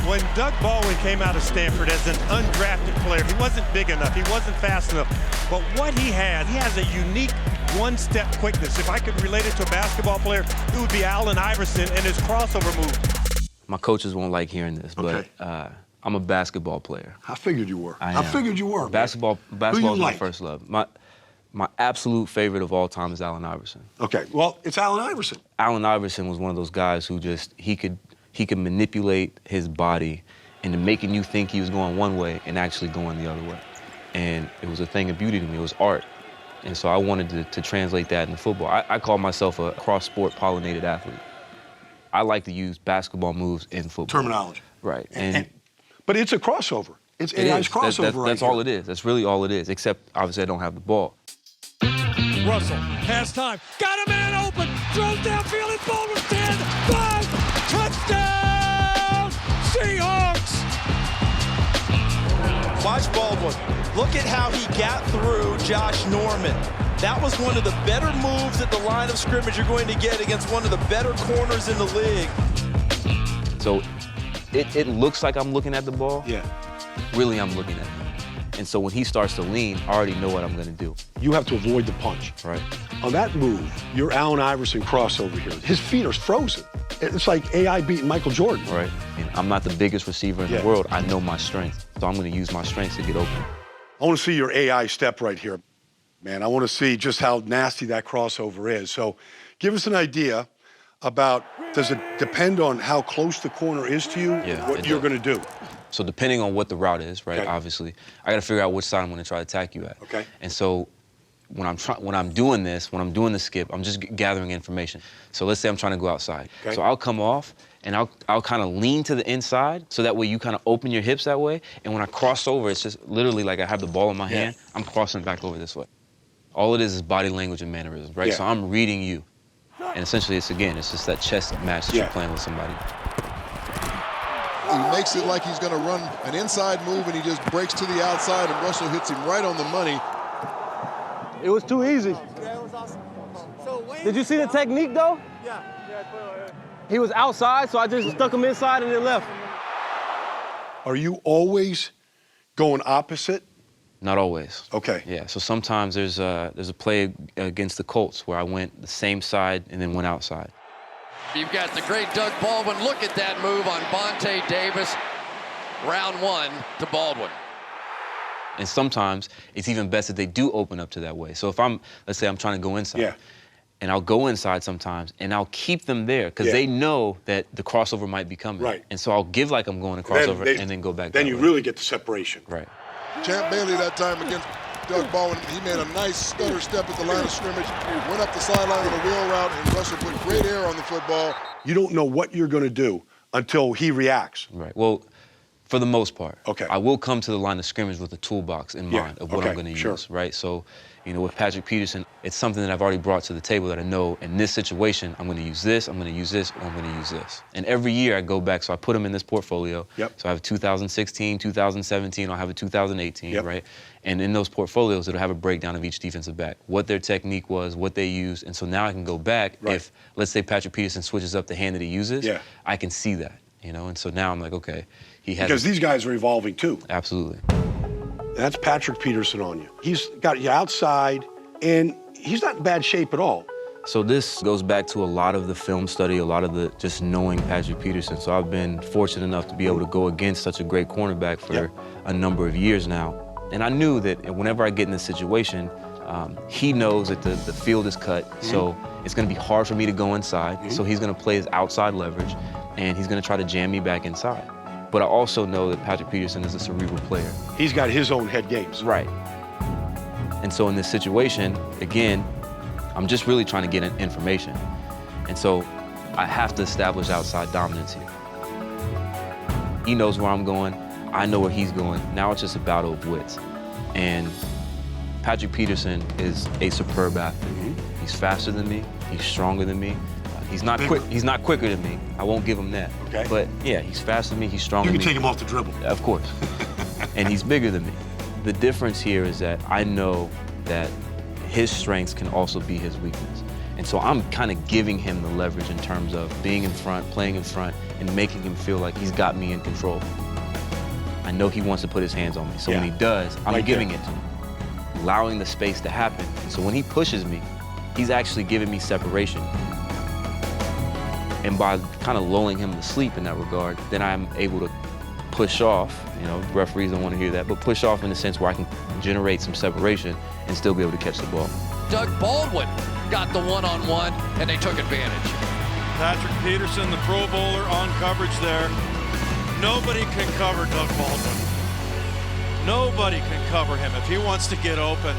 When Doug Baldwin came out of Stanford as an undrafted player, he wasn't big enough, he wasn't fast enough. But what he has a unique one-step quickness. If I could relate it to a basketball player, it would be Allen Iverson and his crossover move. My coaches won't like hearing this, but I'm a basketball player. I figured you were. I figured you were. Basketball is my first love. My absolute favorite of all time is Allen Iverson. Okay, well, it's Allen Iverson. Allen Iverson was one of those guys who just, he could manipulate his body into making you think he was going one way and actually going the other way. And it was a thing of beauty to me, it was art. And so I wanted to translate that into football. I call myself a cross-sport pollinated athlete. I like to use basketball moves in football. Terminology. Right. But it's a crossover. It's AI's crossover. That's all it is. That's really all it is, except obviously I don't have the ball. Russell has time. Got a man open. Throws downfield. It's Baldwin's 10, 5. Touchdown! Seahawks! Watch Baldwin. Look at how he got through Josh Norman. That was one of the better moves at the line of scrimmage you're going to get against one of the better corners in the league. So it looks like I'm looking at the ball. Yeah. Really, I'm looking at him. And so when he starts to lean, I already know what I'm going to do. You have to avoid the punch. Right. On that move, your Allen Iverson crossover here, his feet are frozen. It's like AI beating Michael Jordan. Right. And I'm not the biggest receiver in the world. I know my strength. So I'm going to use my strengths to get open. I want to see your AI step right here. Man, I want to see just how nasty that crossover is. So give us an idea about, does it depend on how close the corner is to you, what you're going to do? So depending on what the route is, right, obviously, I got to figure out which side I'm going to try to attack you at. Okay. And so when I'm doing the skip, I'm just gathering information. So let's say I'm trying to go outside. Okay. So I'll come off, and I'll kind of lean to the inside, so that way you kind of open your hips that way. And when I cross over, it's just literally like I have the ball in my hand, I'm crossing back over this way. All it is body language and mannerisms, right? So I'm reading you. And essentially, it's just that chess match that you're playing with somebody. He makes it like he's going to run an inside move, and he just breaks to the outside, and Russell hits him right on the money. It was too easy. Yeah, it was awesome. So did you see the technique, though? Yeah. He was outside, so I just stuck him inside and then left. Are you always going opposite? Not always. Okay. Yeah, so sometimes there's a play against the Colts where I went the same side and then went outside. You've got the great Doug Baldwin. Look at that move on Vontae Davis. Round 1 to Baldwin. And sometimes it's even best that they do open up to that way. So if let's say I'm trying to go inside, and I'll go inside sometimes, and I'll keep them there because they know that the crossover might be coming. Right. And so I'll give like I'm going to crossover and then go back. Then you really get the separation. Right. Champ Bailey that time against Doug Baldwin, he made a nice stutter step at the line of scrimmage, went up the sideline on a wheel route, and Russell put great air on the football. You don't know what you're going to do until he reacts. Right. Well, for the most part. Okay. I will come to the line of scrimmage with a toolbox in mind of what I'm going to use, right? So, with Patrick Peterson, it's something that I've already brought to the table that I know in this situation, I'm going to use this, I'm going to use this, or I'm going to use this. And every year I go back, so I put them in this portfolio. Yep. So I have a 2016, 2017, I'll have a 2018, right? And in those portfolios, it'll have a breakdown of each defensive back, what their technique was, what they used. And so now I can go back if, let's say, Patrick Peterson switches up the hand that he uses, I can see that, And so now I'm like, okay, he has... Because these guys are evolving too. Absolutely. That's Patrick Peterson on you. He's got you outside, and he's not in bad shape at all. So this goes back to a lot of the film study, a lot of the just knowing Patrick Peterson. So I've been fortunate enough to be able to go against such a great cornerback for a number of years now. And I knew that whenever I get in this situation, he knows that the field is cut, so it's going to be hard for me to go inside. So he's going to play his outside leverage, and he's going to try to jam me back inside. But I also know that Patrick Peterson is a cerebral player. He's got his own head games. Right. And so in this situation, again, I'm just really trying to get information. And so I have to establish outside dominance here. He knows where I'm going. I know where he's going. Now it's just a battle of wits. And Patrick Peterson is a superb athlete. He's faster than me. He's stronger than me. He's not quick. He's not quicker than me. I won't give him that. Okay. But yeah, he's faster than me. He's stronger than me. You can take him off the dribble. Of course. And he's bigger than me. The difference here is that I know that his strengths can also be his weakness. And so I'm kind of giving him the leverage in terms of being in front, playing in front, and making him feel like he's got me in control. I know he wants to put his hands on me, so when he does, I'm giving it to him, allowing the space to happen. And so when he pushes me, he's actually giving me separation. And by kind of lulling him to sleep in that regard, then I'm able to push off. You know, referees don't want to hear that, but push off in the sense where I can generate some separation and still be able to catch the ball. Doug Baldwin got the one-on-one, and they took advantage. Patrick Peterson, the Pro Bowler, on coverage there. Nobody can cover Doug Baldwin. Nobody can cover him if he wants to get open.